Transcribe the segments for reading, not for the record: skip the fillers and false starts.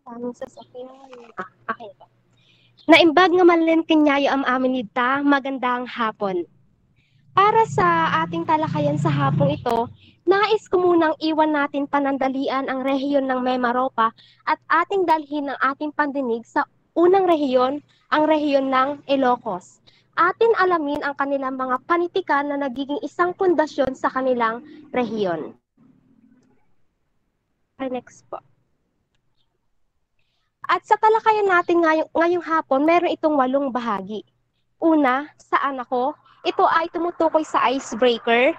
Okay po. Naimbag nga malen kanyayo am amin nita, magandang hapon. Para sa ating talakayan sa hapong ito, nais ko munang iwan natin panandalian ang rehiyon ng Mimaropa at ating dalhin ang ating pandinig sa unang rehiyon, ang rehiyon ng Ilocos. Atin alamin ang kanilang mga panitikan na nagiging isang pundasyon sa kanilang rehiyon. Next po. At sa talakayan natin ngayong hapon, meron itong 8 bahagi. Una, saan ako? Ito ay tumutukoy sa icebreaker.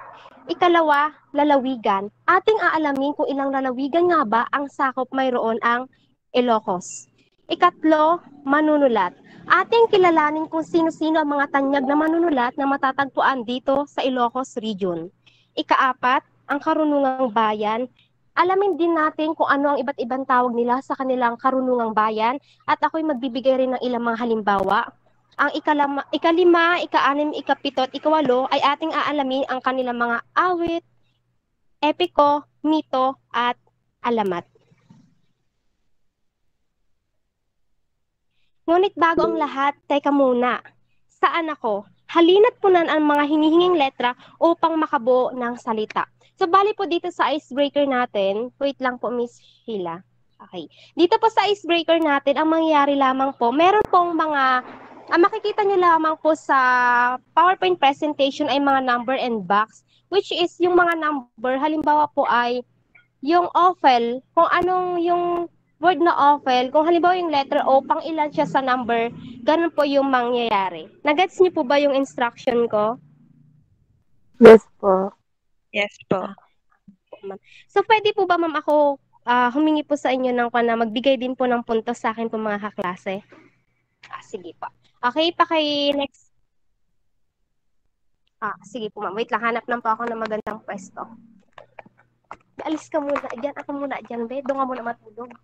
Ikalawa, lalawigan. Ating aalamin kung ilang lalawigan nga ba ang sakop mayroon ang Ilocos. Ikatlo, manunulat. Ating kilalanin kung sino-sino ang mga tanyag na manunulat na matatagpuan dito sa Ilocos Region. Ikaapat, ang karunungang bayan. Alamin din natin kung ano ang iba't ibang tawag nila sa kanilang karunungang bayan at ako'y magbibigay rin ng ilang mga halimbawa. Ang ikalima, ika-6, ika-7 at ika-8 ay ating aalamin ang kanilang mga awit, epiko, mito at alamat. Ngunit bago ang lahat, teka muna. Saan ako? Halina't punan ang mga hinihinging letra upang makabuo ng salita. So, bali po dito sa icebreaker natin, wait lang po, Miss Sheila. Okay. Dito po sa icebreaker natin, ang mangyayari lamang po, meron pong mga, makikita nyo lamang po sa PowerPoint presentation ay mga number and box, which is yung mga number, halimbawa po ay yung OFL, kung anong yung word na OFL, kung halimbawa yung letter O, pang ilan siya sa number, ganun po yung mangyayari. Nagets niyo po ba yung instruction ko? Yes po. Yes po. So, pwede po ba, ma'am, ako humingi po sa inyo ng na magbigay din po ng puntos sa akin po mga kaklase? Sige po. Okay, next. Sige po, ma'am. Wait lang, hanap lang po ako ng magandang pwesto. Alis ka muna. Diyan, ako muna. Diyan, be. Doon nga muna matulog.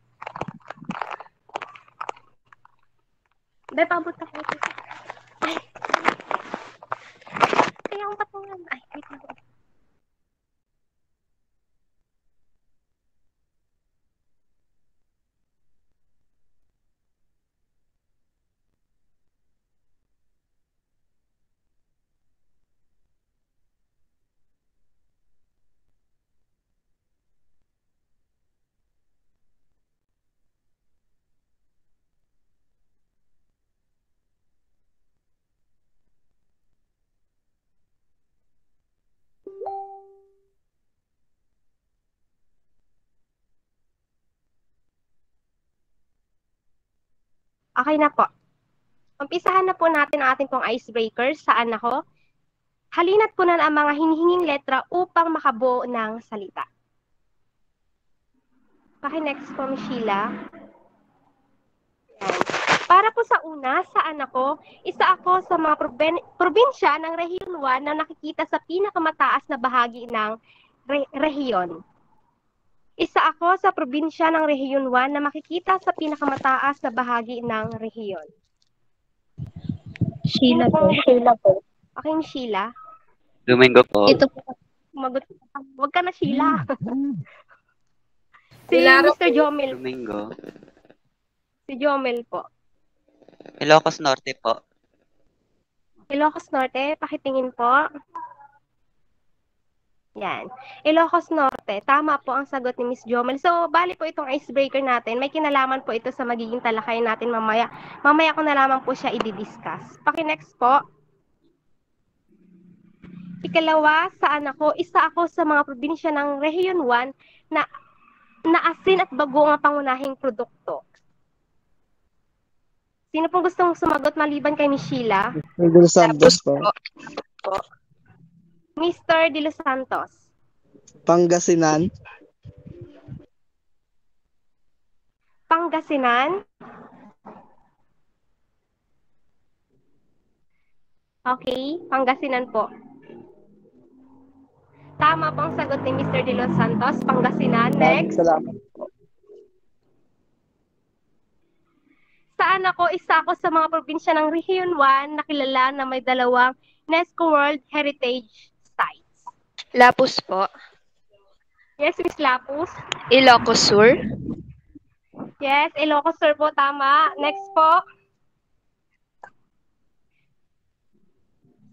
Be, pabot ako. Ay. Kaya akong patungan. Ay, wait lang. Okay na po. Umpisahan na po natin ang ating pong icebreaker. Saan ako? Halina't po na ang mga hinihinging letra upang makabuo ng salita. Next po, Ms. Sheila. Yan. Para po sa una, saan ako? Isa ako sa mga probinsya ng Rehiyon 1 na nakikita sa pinakamataas na bahagi ng rehiyon. Isa ako sa probinsya ng Rehiyon 1 na makikita sa pinakamataas na bahagi ng rehiyon. Sheila po. Sheila po. Okay, Sheila. Domingo po. Ito po. Huwag ka na, Sheila. Si Mr. Jomel. Domingo. Si Jomel po. Ilocos Norte po. Ilocos Norte, pakitingin po. Yan. Ilocos Norte. Tama po ang sagot ni Miss Jomel. So, bali po itong icebreaker natin. May kinalaman po ito sa magiging talakayan natin mamaya. Mamaya ko na lamang po siya i-discuss. Paki-next po. Ikalawa, saan ako? Isa ako sa mga probinsya ng Rehiyon 1 na asin at bago ang pangunahing produkto. Sino pong gustong sumagot maliban kay Miss Sheila? De Los Santos po. Mr. De Los Santos. Pangasinan. Pangasinan. Okay, Pangasinan po. Tama po ang sagot ni Mr. De Los Santos, Pangasinan. Next. Salamat po. Saan ako? Isa ako sa mga probinsya ng Rehiyon 1 na kilala na may 2 UNESCO World Heritage Sites. Lapus po. Yes, Miss Lapus. Ilocos Sur. Yes, Ilocos Sur po, tama. Next po.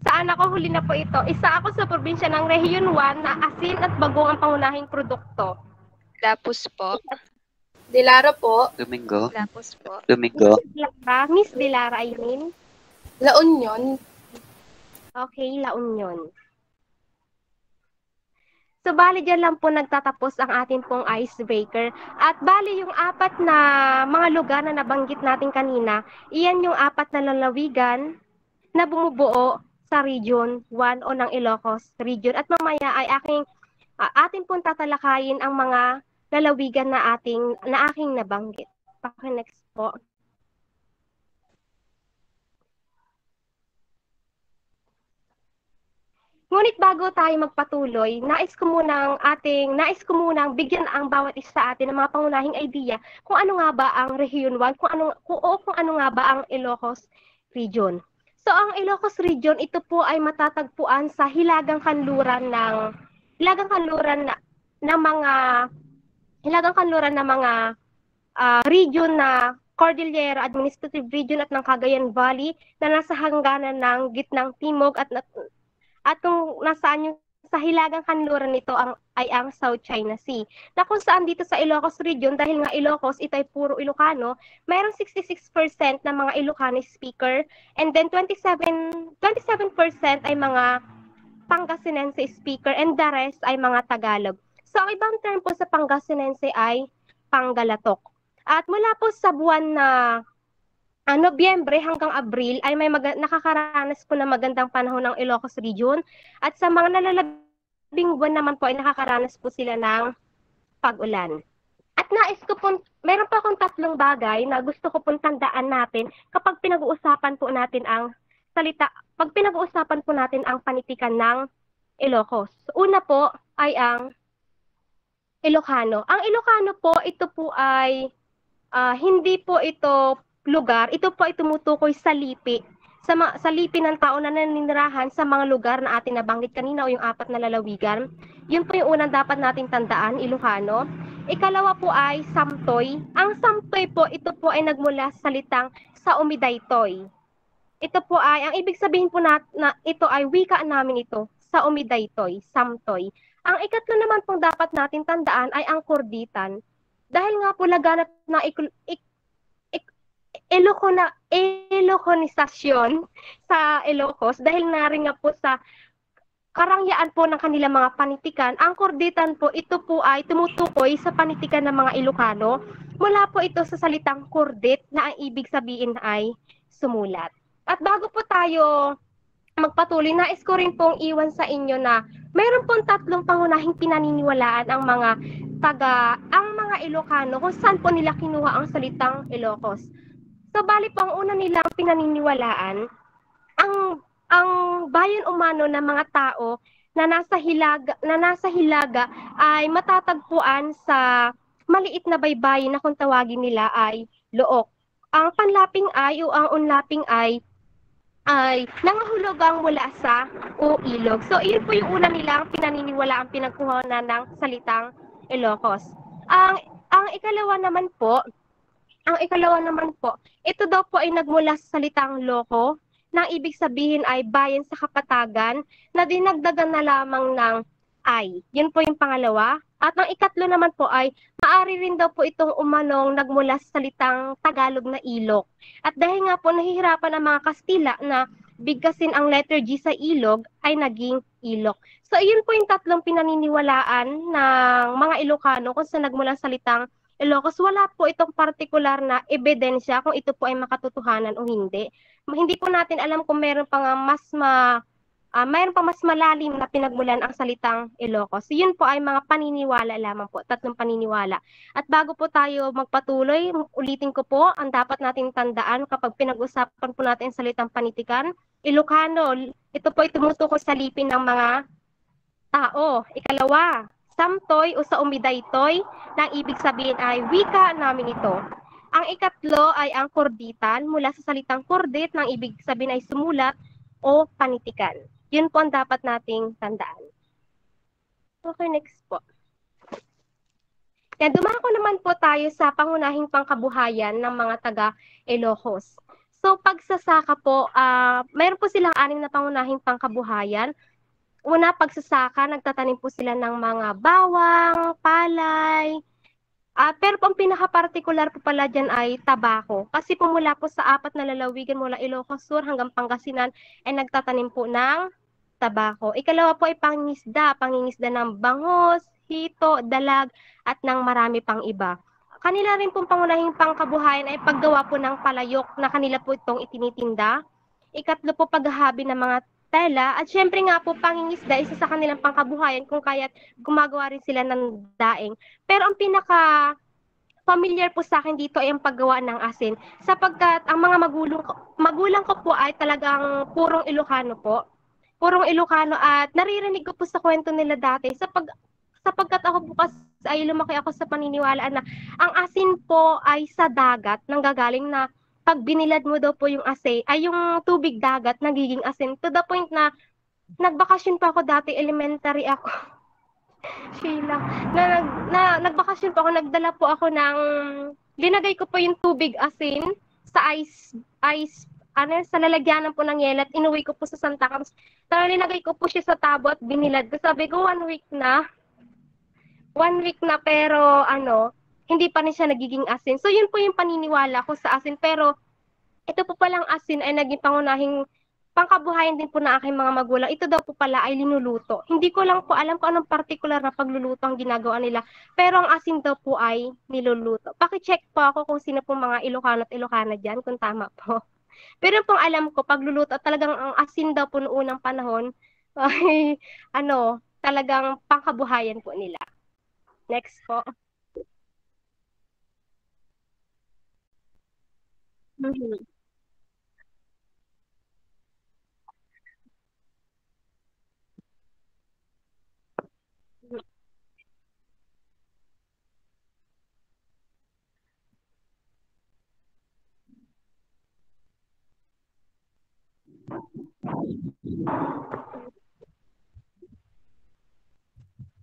Saan ako? Huli na po ito. Isa ako sa probinsya ng Region 1 na asin at bagong ang pangunahing produkto. Lapus po. Dilaro po. Domingo. Lapus po. Domingo. Miss Dilara, I mean. La Union. Okay, La Union. So, bali dyan lang po nagtatapos ang ating pong icebreaker. At bali yung apat na mga lugar na nabanggit natin kanina, iyan yung apat na lalawigan na bumubuo sa Region 1 o ng Ilocos Region. At mamaya ay ating pong tatalakayin ang mga lalawigan na aking nabanggit. Next po. Ngunit bago tayo magpatuloy, nais ko munang bigyan ang bawat isa sa atin ng mga pangunahing idea kung ano nga ba ang Region 1, kung ano nga ba ang Ilocos Region. So ang Ilocos Region, ito po ay matatagpuan sa hilagang kanluran ng mga region na Cordillera Administrative Region at ng Cagayan Valley na nasa hangganan ng gitnang timog at kung nasaan yung sa hilagang kanluran nito ay ang South China Sea. Na kung saan dito sa Ilocos Region, dahil nga Ilocos, ito ay puro Ilocano, mayroong 66% na mga Ilocano speaker, and then 27% ay mga Pangasinense speaker, and the rest ay mga Tagalog. So, ang ibang term po sa Pangasinense ay Panggalatok. At mula po sa buwan na Nobyembre hanggang Abril ay may nakakaranas po na magandang panahon ng Ilocos Region, at sa mga nalalabing buwan naman po ay nakakaranas po sila ng pag-ulan. At meron pa akong tatlong bagay na gusto ko pong tandaan natin kapag pinag-uusapan po natin ang panitikan ng Ilocos. Una po ay ang Ilocano. Ang Ilocano po, ito po ay hindi po ito lugar, ito po ay tumutukoy sa lipi. Sa lipi ng tao na naninirahan sa mga lugar na atin nabanggit kanina o yung apat na lalawigan. Yun po yung unang dapat nating tandaan, Ilocano. Ikalawa po ay Samtoy. Ang Samtoy po, ito po ay nagmula sa salitang sa Umidaytoy. Ito po ay, ang ibig sabihin po na ito ay wika namin ito, sa Umidaytoy, Samtoy. Ang ikatlo naman pong dapat natin tandaan ay ang Kurditan. Dahil nga po laganap na Iloconisasyon sa Ilocos, dahil na rin nga po sa karangyaan po ng kanilang mga panitikan, ang Kurditan po, ito po ay tumutukoy sa panitikan ng mga Ilocano. Mula po ito sa salitang Kurdit na ang ibig sabihin ay sumulat. At bago po tayo magpatuloy, nais ko rin pong iwan sa inyo na mayroon pong tatlong pangunahing pinaniniwalaan ang mga Ilocano kung saan po nila kinuha ang salitang Ilocos. So, bali po, ang una nilang pinaniniwalaan, ang bayan umano ng mga tao na nasa hilaga ay matatagpuan sa maliit na baybayin na kung tawagin nila ay Look. Ang panlaping ay o ang unlaping ay nangahulugang mula sa o ilog. So, iyon po yung una nilang pinaniniwalaang pinagkuhanan ng salitang Ilocos. Ang ikalawa naman po, ito daw po ay nagmula sa salitang loko, na ibig sabihin ay bayan sa kapatagan, na dinagdagan na lamang ng ay. Yun po yung pangalawa. At ang ikatlo naman po ay, maaari rin daw po itong umanong nagmula sa salitang Tagalog na ilok. At dahil nga po nahihirapan ang mga Kastila na bigkasin ang letter G sa ilog, ay naging ilok. So, yun po yung tatlong pinaniniwalaan ng mga Ilocano kung saan nagmula ang salitang Ilocos. Wala po itong partikular na ebidensya kung ito po ay makatotohanan o hindi. Hindi po natin alam kung mayroon pa mas malalim na pinagmulan ang salitang Ilocos. So, yun po ay mga paniniwala lamang po, tatlong paniniwala. At bago po tayo magpatuloy, ulitin ko po, ang dapat natin tandaan kapag pinag-usapan po natin ang salitang panitikan, Ilocano, ito po ay tumutukoy sa lipin ng mga tao. Ikalawa, Samtoy o sa Umidaytoy, na ibig sabihin ay wika namin ito. Ang ikatlo ay ang Kurditan, mula sa salitang Kurdit, na ibig sabihin ay sumulat o panitikan. Yun po ang dapat nating tandaan. Okay, next po. Yan, dumako naman po tayo sa pangunahing pangkabuhayan ng mga taga Ilocos. So, pagsasaka po, mayroon po silang 6 na pangunahing pangkabuhayan. Una, pagsasaka, nagtatanim po sila ng mga bawang, palay. Pero po ang pinaka-partikular po pala dyan ay tabako. Kasi po mula po sa 4 na lalawigan mula Ilocos Sur hanggang Pangasinan ay nagtatanim po ng tabako. Ikalawa po ay pangingisda ng bangos, hito, dalag, at ng marami pang iba. Kanila rin pong pangunahing pangkabuhayan ay paggawa po ng palayok na kanila po itong itinitinda. Ikatlo po paghahabi ng mga tela. At syempre nga po pangingisda, isa sa kanilang pangkabuhayan kung kaya't gumagawa rin sila ng daing. Pero ang pinaka familiar po sa akin dito ay ang paggawa ng asin. Sapagkat ang mga magulang ko po ay talagang purong Ilocano po. Purong Ilocano at naririnig ko po sa kwento nila dati sapagkat ako po kasi ay lumaki ako sa paniniwalaan na ang asin po ay sa dagat nanggagaling na pag binilad mo daw po yung asin ay yung tubig dagat nagiging asin to the point na nagbakasyon pa ako dati, elementary ako. Sheila, nagbakasyon po ako, nagdala po ako linagay ko po yung tubig asin sa sa lalagyanan po ng yelo at inuwi ko po sa Santa Cruz. Tapos linagay ko po siya sa tabo at binilad ko. Sabi ko, 1 week na. 1 week na pero hindi pa rin siya nagiging asin. So yun po yung paniniwala ko sa asin. Pero ito po palang asin ay naging pangunahing pangkabuhayan din po ng aking mga magulang. Ito daw po pala ay linuluto. Hindi ko lang po alam kung anong particular na pagluluto ang ginagawa nila. Pero ang asin daw po ay niluluto. Paki-check po ako kung sino po mga Ilocano at Ilocana dyan, kung tama po. Pero pong alam ko, pagluluto at talagang ang asin daw po noong unang panahon ay talagang pangkabuhayan po nila. Next po. Mhm.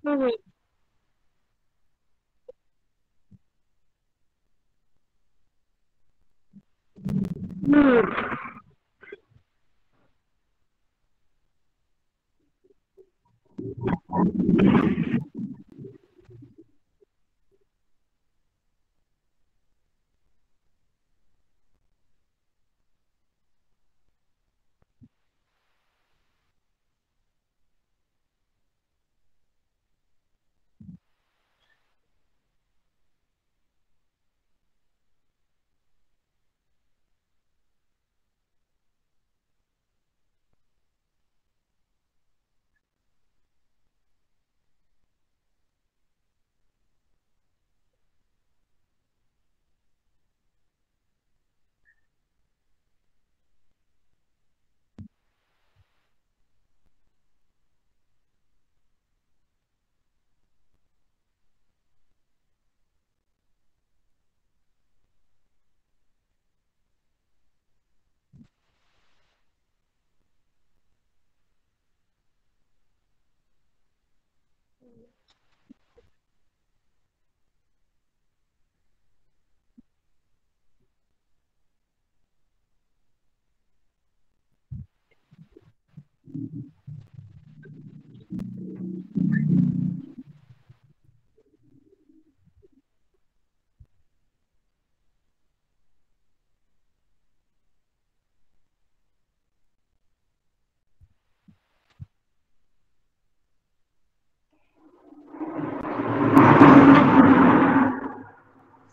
Mhm. Mhm.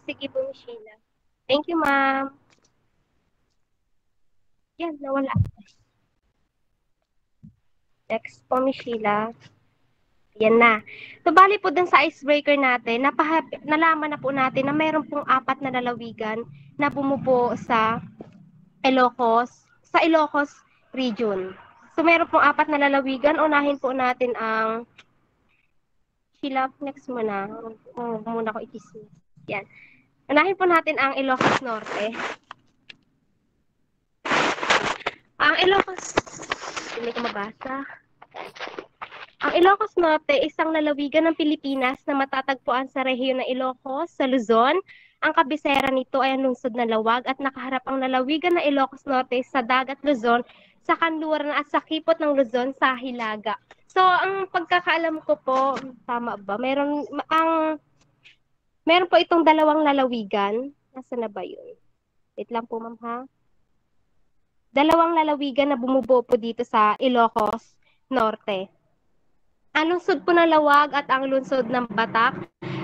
Sige po, Miss Sheila. Thank you, ma'am. Yan, nawala. Next po, Miss Sheila. Yan na. So, bali po dun sa icebreaker natin, nalaman na po natin na mayroon pong 4 na lalawigan na bumubuo sa Ilocos region. So, meron pong 4 na lalawigan. Unahin po natin ang Sheila, next muna. Muna ko i-dismiss. Yan. Unahin po natin ang Ilocos Norte. Ang Ilocos, hindi ko mabasa. Ang Ang Ilocos Norte, isang lalawigan ng Pilipinas na matatagpuan sa rehiyon ng Ilocos, sa Luzon. Ang kabisera nito ay ang lungsod na Lawag at nakaharap ang lalawigan ng Ilocos Norte sa dagat Luzon, sa kanluran at sa kipot ng Luzon sa Hilaga. So, ang pagkakaalam ko po, tama ba? Meron po itong dalawang lalawigan. Nasaan na ba yun? Wait lang po, ma'am, ha? Dalawang lalawigan na bumubuo po dito sa Ilocos Norte. Ang lungsod po ng Lawag at ang lungsod ng Batak.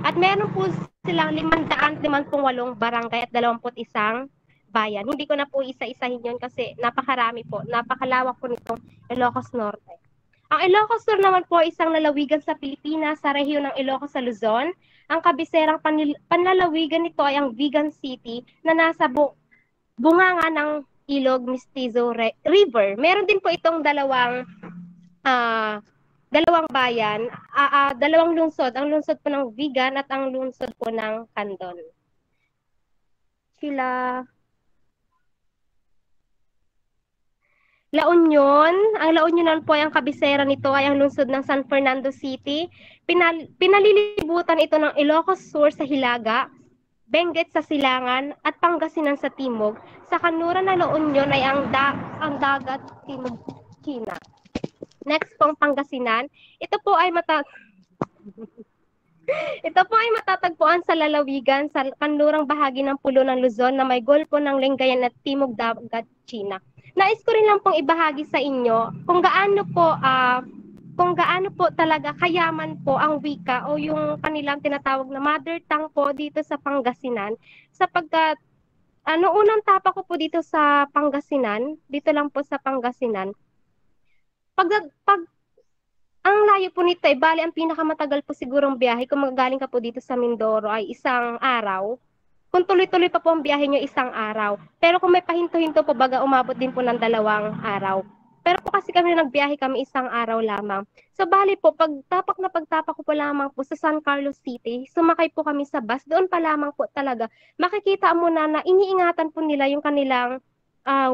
At meron po silang 558 barangay at 21 bayan. Hindi ko na po isa-isahin yun kasi napakarami po, napakalawak po nitong Ilocos Norte. Ang Ilocos Sur naman po ay isang lalawigan sa Pilipinas sa rehiyon ng Ilocos sa Luzon. Ang kabiserang panlalawigan nito ay ang Vigan City na nasa bunganga ng Ilog Mestizo River. Meron din po itong dalawang bayan, dalawang lungsod, ang lungsod po ng Vigan at ang lungsod po ng Candon. La Union, ang La Union po ay ang kabisera nito ay ang lungsod ng San Fernando City. Pinalilibutan ito ng Ilocos Sur sa Hilaga, Benguet sa Silangan at Pangasinan sa Timog. Sa kanluran ng La Union ay ang dagat Timog China. Next pong Pangasinan, ito po ay matatagpuan sa lalawigan sa kanlurang bahagi ng pulo ng Luzon na may golpo ng Lingayen at Timog Dagat China. Nais ko rin lang pong ibahagi sa inyo kung gaano po talaga kayaman po ang wika o yung kanilang tinatawag na mother tongue po dito sa Pangasinan, sapagkat unang tapa ko po dito sa Pangasinan, dito lang po sa Pangasinan. Ang layo po nito bali ang pinakamatagal po sigurong biyahe kung magagaling ka po dito sa Mindoro ay isang araw. Kung tuloy-tuloy pa po ang biyahe nyo, isang araw. Pero kung may pahinto-hinto po, baga umabot din po ng 2 araw. Pero po kasi nagbiyahe kami isang araw lamang. So bali po, pagtapak ko po lamang po sa San Carlos City, sumakay po kami sa bus, doon pa lamang po talaga, makikita mo na iniingatan po nila yung kanilang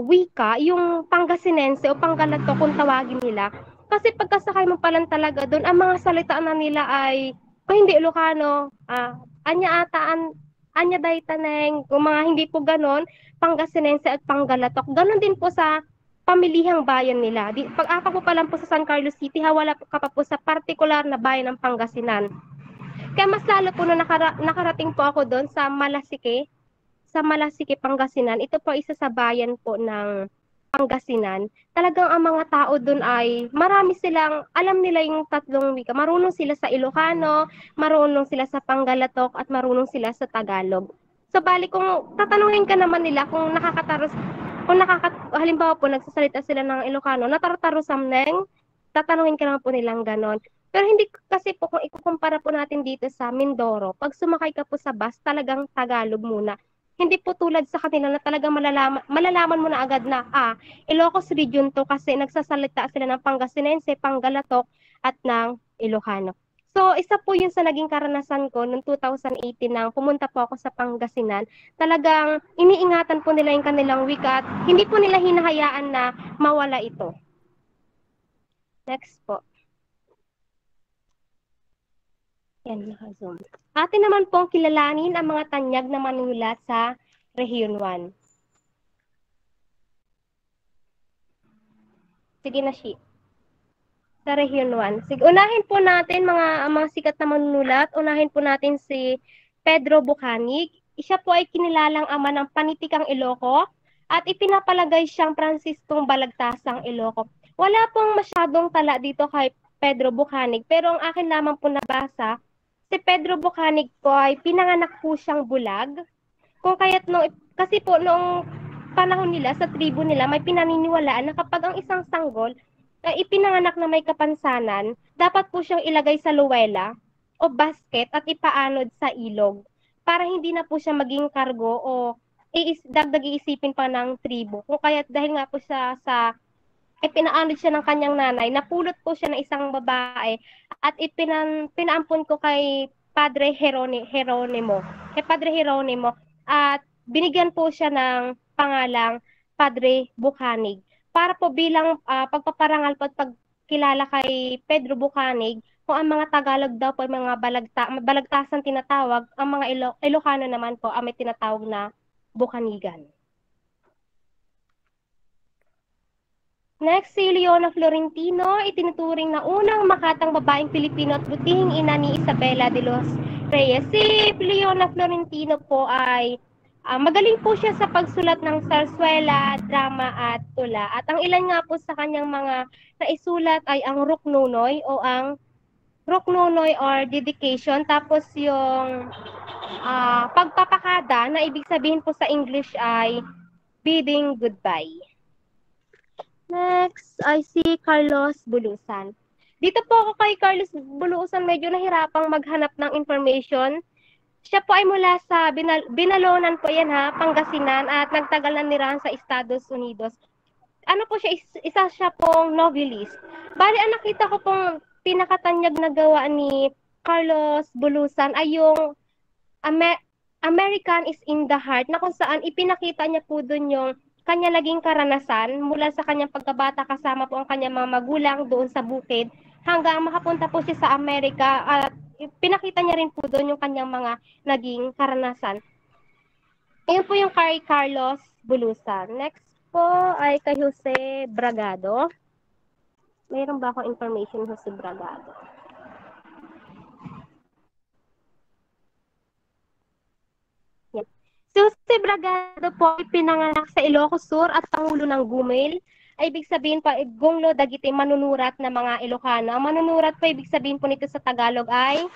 wika, yung Pangasinense o Panggalato kung tawagin nila. Kasi pagkasakay mo pa lang talaga doon, ang mga salita na nila ay, hindi Ilocano, anya day taneng, kung mga hindi po ganon, Pangasinense at Panggalatok. Ganon din po sa pamilihang bayan nila. Pag po pa lang po sa San Carlos City, wala ka pa po sa partikular na bayan ng Pangasinan. Kaya mas lalo po nung nakarating po ako doon sa Malasike, Pangasinan. Ito po isa sa bayan po ng Pangasinan. Talagang ang mga tao doon ay marami silang, alam nila yung 3 wika. Marunong sila sa Ilocano, marunong sila sa Panggalatok, at marunong sila sa Tagalog. So bali kung tatanungin ka naman nila kung halimbawa po nagsasalita sila ng Ilocano, natartarusam neng, tatanungin ka naman po nilang ganon. Pero hindi kasi po, kung ikukumpara po natin dito sa Mindoro, pag sumakay ka po sa bus, talagang Tagalog muna. Hindi po tulad sa kanila na talagang malalaman mo na agad na Ilocos region to kasi nagsasalita sila ng Pangasinense, Panggalatok at ng Ilocano. So isa po yun sa naging karanasan ko noong 2018 nang pumunta po ako sa Pangasinan. Talagang iniingatan po nila yung kanilang wika at hindi po nila hinahayaan na mawala ito. Next po. Yan, naka-zoom. Atin naman pong kilalanin ang mga tanyag na manunulat sa Rehiyon 1. Sige na, Shi. Sa Rehiyon 1. Sige, unahin po natin mga sikat na manunulat. Unahin po natin si Pedro Bucanig. Siya po ay kinilalang ama ng panitikang Iloco at ipinapalagay siyang Franciscong Balagtasang Iloco. Wala pong masyadong tala dito kay Pedro Bucanig, pero ang akin lamang po nabasa, si Pedro Bucanig po ay pinanganak po siyang bulag. Kung kaya't kasi po noong panahon nila, sa tribo nila, may pinaniniwalaan na kapag ang isang sanggol ay ipinanganak na may kapansanan, dapat po siyang ilagay sa luwela o basket at ipaanod sa ilog para hindi na po siya maging kargo o dagdag iisipin pa ng tribo. Kung kaya't dahil nga po siya pinaanod siya ng kanyang nanay, napulot po siya ng isang babae at pinaampon ko kay Padre Jeronimo. At binigyan po siya ng pangalang Padre Bucanig para po bilang pagpaparangal po at kilala kay Pedro Bucanig, kung ang mga Tagalog daw po ay mga balagtasan tinatawag, ang mga Ilocano naman po ay may tinatawag na Bucanigan. Next, si Leona Florentino, itinuturing na unang makatang babaeng Pilipino at butihing ina ni Isabela de los Reyes. Si Leona Florentino po ay magaling po siya sa pagsulat ng sarswela, drama at tula. At ang ilan nga po sa kanyang mga naisulat ay ang Ruknunoy o ang Ruknunoy or dedication. Tapos yung pagpapakada na ibig sabihin po sa English ay bidding goodbye. Next ay si Carlos Bulusan. Dito po ako kay Carlos Bulusan, medyo nahirapang maghanap ng information. Siya po ay mula sa Binalonan po yan ha, Pangasinan, at nagtagal na nirahan sa Estados Unidos. Ano po siya, isa siya pong novelist. Bali, ang nakita ko pong pinakatanyag na gawa ni Carlos Bulusan ay yung American is in the Heart, na kung saan ipinakita niya po dun yung kanya naging karanasan mula sa kanyang pagkabata kasama po ang kanyang mga magulang doon sa bukid hanggang makapunta po siya sa Amerika at pinakita niya rin po doon yung kanyang mga naging karanasan. Ayun po yung kay Carlos Bulusan. Next po ay kay Jose Bragado. Mayroon ba akong information Jose Bragado? Yan. Si Jose Bragado po ay pinanganak sa Ilocos Sur at Pangulo ng Gumil. Ay ibig sabihin pa, Gonglo Dagiti, manunurat na mga Ilocano. Ang manunurat po, ibig sabihin po nito sa Tagalog ay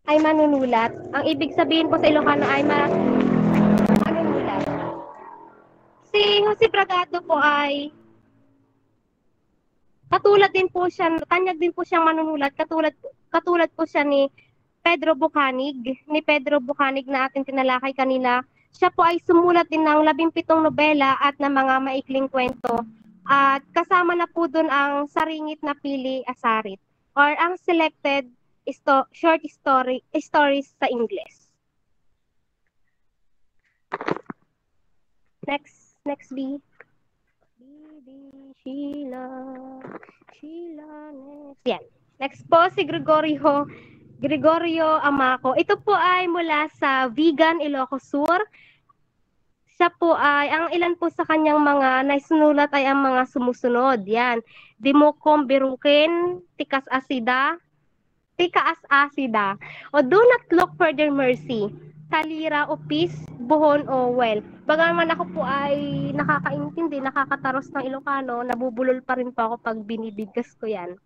manunulat. Ang ibig sabihin po sa Ilocano ay manunulat. Si Jose Bragado po ay katulad din po siya, tanyag din po siyang manunulat, katulad po siya ni Pedro Bucanig na ating tinalakay kanina. Siya po ay sumulat din ng 17 nobela at ng mga maikling kwento. At kasama na po doon ang Saringit na Pili Asarit or ang selected short stories sa English. Next B. Sheila, next. Yan. Next po si Gregorio Amaco. Ito po ay mula sa Vigan, Ilocos Sur. Siya po ay, ang ilan po sa kanyang mga naisunulat ay ang mga sumusunod. Yan. Dimukom Birukin, Tikas Asida, o Do Not Look for Their Mercy, Talira o Peace, Buhon o Well. Bagaman ako po ay nakakaintindi, nakakataros ng Ilocano, nabubulol pa rin po ako pag binibigkas ko yan.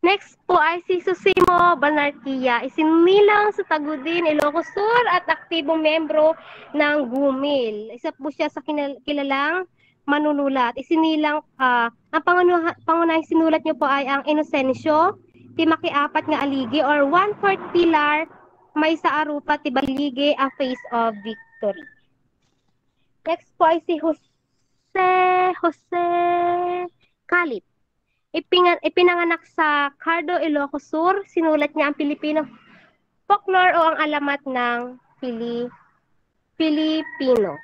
Next po ay si Susimo Banarquilla, isinilang sa Tagudin, Ilocos Sur at aktibong membro ng Gumil. Isa po siya sa kilalang manunulat. Isinilang, ang pangunahing sinulat niyo po ay ang Inocencio, Timaki-apat nga aligi or 1/4 pilar, may sa arupa tibaligi, a face of victory. Next po ay si Jose Calip. Ipinanganak sa Cardo, Ilocos Sur. Sinulat niya ang Filipino folklore o ang alamat ng Pilipino.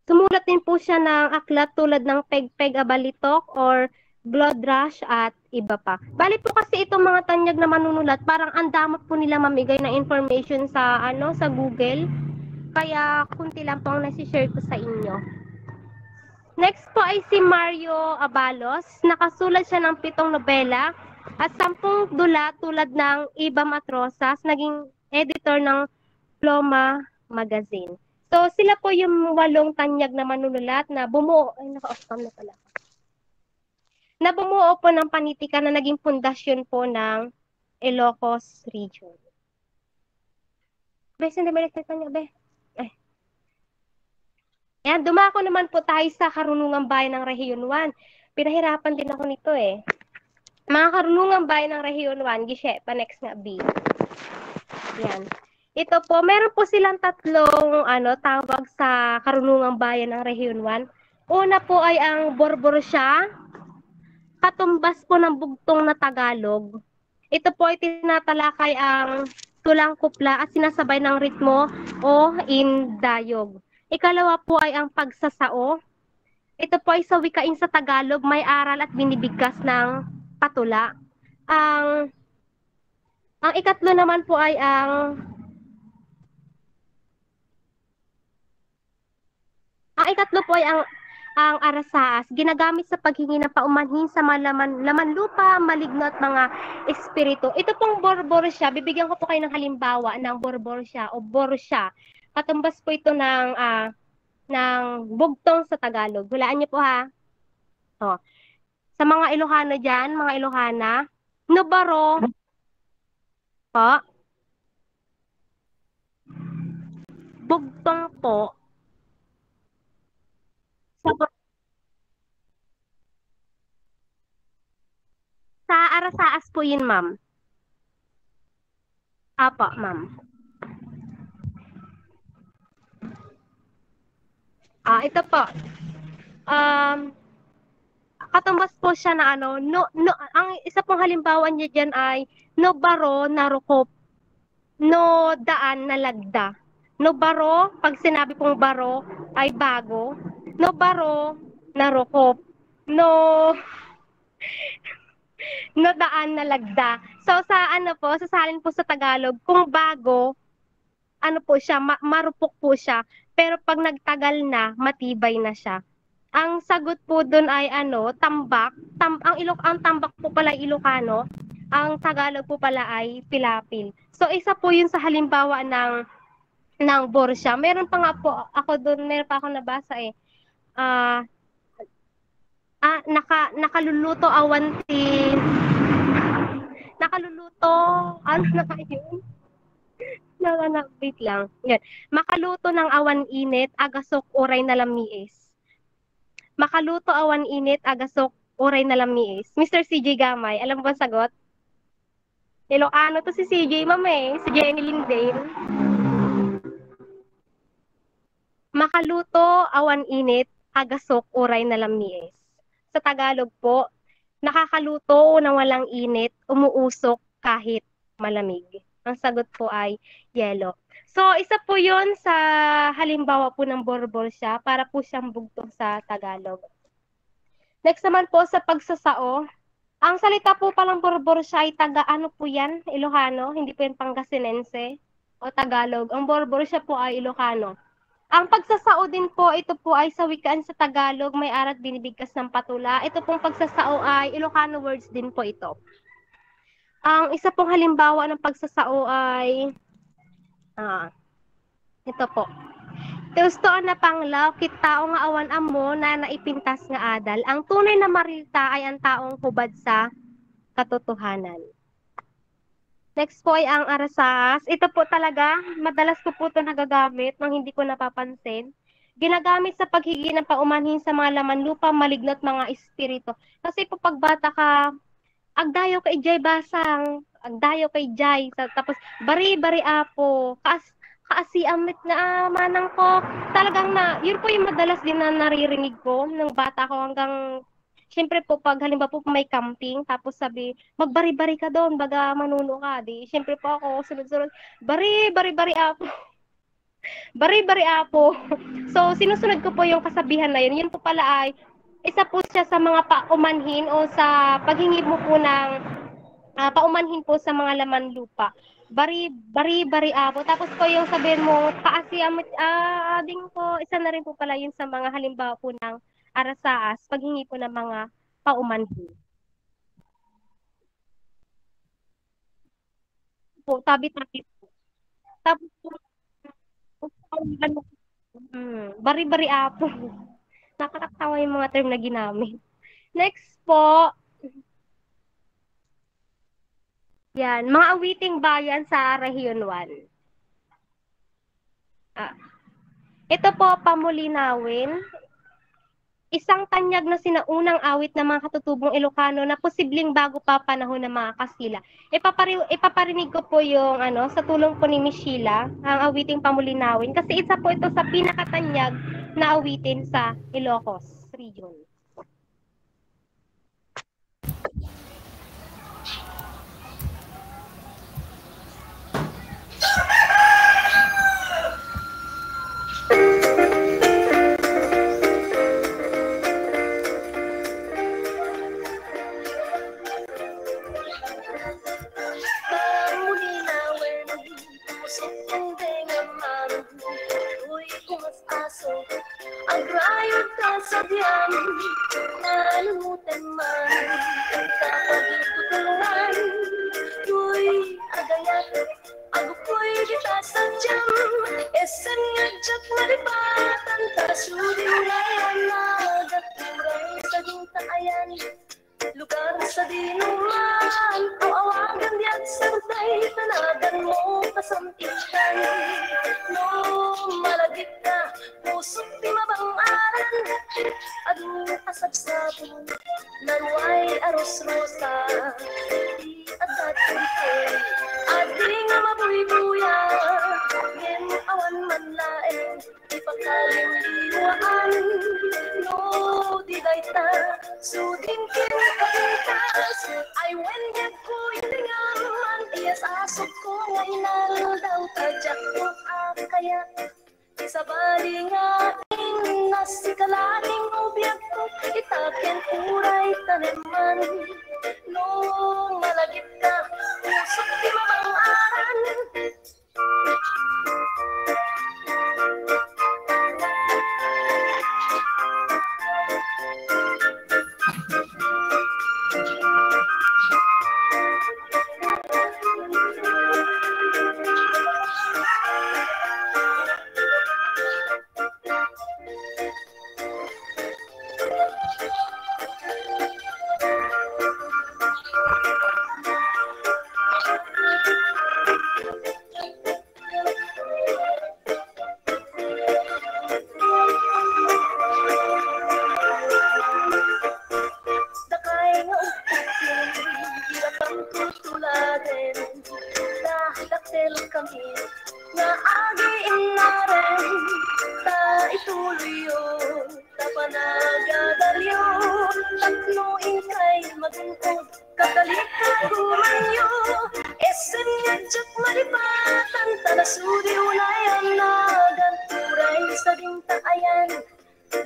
Sumulat din po siya ng aklat tulad ng Pegpeg Abalitok or Blood Rush at iba pa. Bali po kasi itong mga tanyag na manunulat, parang ang damot po nila mamigay na information sa sa Google. Kaya kunti lang po ang nasi-share ko sa inyo. Next po ay si Mario Abalos. Nakasulat siya ng 7 nobela at 10 dula tulad ng Iba Matrosas, naging editor ng Ploma Magazine. So sila po yung 8 tanyag na manunulat na bumuo, ay naka-off-cam na pala. Na bumuo po ng panitika na naging pundasyon po ng Ilocos region. Be, saan na balik niya, be? Yan, dumako naman po tayo sa Karunungang Bayan ng Rehiyon 1. Pinahirapan din ako nito eh. Mga Karunungang Bayan ng Rehiyon 1, gisye, pa next nga B. Yan. Ito po, meron po silang 3 tawag sa Karunungang Bayan ng Rehiyon 1. Una po ay ang Borborsya, katumbas po ng bugtong na Tagalog. Ito po ay tinatalakay ang tulang kupla at sinasabay ng ritmo o indayog. Ikalawa po ay ang pagsasao. Ito po ay sa wikain sa Tagalog, may aral at binibigkas ng patula. Ang ikatlo naman po ay ang ikatlo po ay ang arasaas, ginagamit sa paghingi ng paumanhin sa mga laman lupa, maligno at mga espiritu. Ito pong borborsya, bibigyan ko po kayo ng halimbawa ng borborsya o borsya. Katumbas po ito ng bugtong sa Tagalog. Hulaan niyo po ha. O. Sa mga Ilocano dyan, mga Ilocana, nobaro po. Bugtong po. Sa arasaas po yun, ma'am. Apo, ma'am. Ito po. Katumbas po siya na ang isa pong halimbawa niya dyan ay no baro na rukop, no daan na lagda. No baro, pag sinabi pong baro ay bago. No baro na rukop, no daan na lagda. So sa sa salin po sa Tagalog, kung bago, po siya, marupok po siya. Pero pag nagtagal na, matibay na siya. Ang sagot po doon ay tambak. Ang tambak po pala ay Ilocano. Ang Tagalog po pala ay pilapil. So isa po yun sa halimbawa ng borsya. Meron pa nga po ako doon, meron pa ako nabasa nakaluluto awanti. Nakaluluto, ano na yun? Wait lang. Yan. Makaluto ng awan init, agasok oray na lamiis. Makaluto awan init, agasok oray na lamiis. Mr. CJ Gamay, alam mo ba sagot? Ilocano to si CJ, ma'am si Jenny Lindane. Makaluto awan init, agasok oray na lamiis. Sa Tagalog po, nakakaluto na walang init, umuusok kahit malamig. Ang sagot po ay yelo. So, isa po yun sa halimbawa po ng borborsya para po siyang bugtong sa Tagalog. Next naman po sa pagsasao. Ang salita po palang borborsya ay taga-ano po yan? Ilocano, hindi po yan Pangasinense o Tagalog. Ang borborsya po ay Ilocano. Ang pagsasao din po, ito po ay sa wikaan sa Tagalog, may arat binibigkas ng patula. Ito pong pagsasao ay Ilocano words din po ito. Ang isa pong halimbawa ng pagsasao ay ito po. Teustoan na panglaw, kitao nga awan amo na naipintas nga adal. Ang tunay na marilta ay ang taong hubad sa katotohanan. Next po ay ang arasaas. Ito po talaga, madalas ko po ito nagagamit nang hindi ko napapansin. Ginagamit sa paghingi ng paumanhin sa mga laman lupa, maligno at mga espiritu. Kasi po pagbata ka, agdayo kay Jay basang, agdayo kay Jay, tapos bari-bari apo, kaasi amit na manang ko. Talagang yun po yung madalas din na naririnig ko ng bata ko hanggang, syempre po pag halimbawa po may camping, tapos sabi, magbari-bari ka doon, baga manuno ka. Di, syempre po ako, sunod-sunod, bari-bari apo. Bari-bari apo. So, sinusunod ko po yung kasabihan na yun. Yun po pala ay, isa po siya sa mga paumanhin o sa paghingi mo po ng paumanhin po sa mga laman lupa. Bari apo. Tapos po yung sabihin mo, kaasi amit ding po, isa na rin po pala yun sa mga halimbawa po ng arasaas, paghingi po ng mga paumanhin. Po, tabi-tabi po. Tapos po, bari-bari apo. Nakakatawa yung mga term na ginamit. Next po, yan, mga awiting bayan sa Rehiyon 1. Ito po, Pamulinawin. Isang tanyag na sinaunang awit ng mga katutubong Ilocano na posibleng bago pa panahon ng mga Kastila. Ipaparinig ko po yung sa tulong po ni Miss Sheila, ang awiting Pamulinawin. Kasi isa po ito sa pinakatanyag na awitin sa Ilocos region. teman kapag tutulungan ko'y agayat ako ko'y kita sadyang esen ngajak malipatan tasuri ulayan nagaturay sa gintayan lugar sa dinuman awagan diyan sarday tanagan mo kasamtikan no malagit ka pusok di mabang-aran adu kasabsabon naruay aros-rosa di adat kulikoy adi nga mabuy-buya ngin awan man laeng ipakalim liwaan no di dayta sudin kin kapitas ay wenget ko itingan man iyas asok ko ngay daw tajak mo kaya sa baling aking nasikalaning ubiyag ko itakin uray taneman no malagit ka pusok di mabang-aran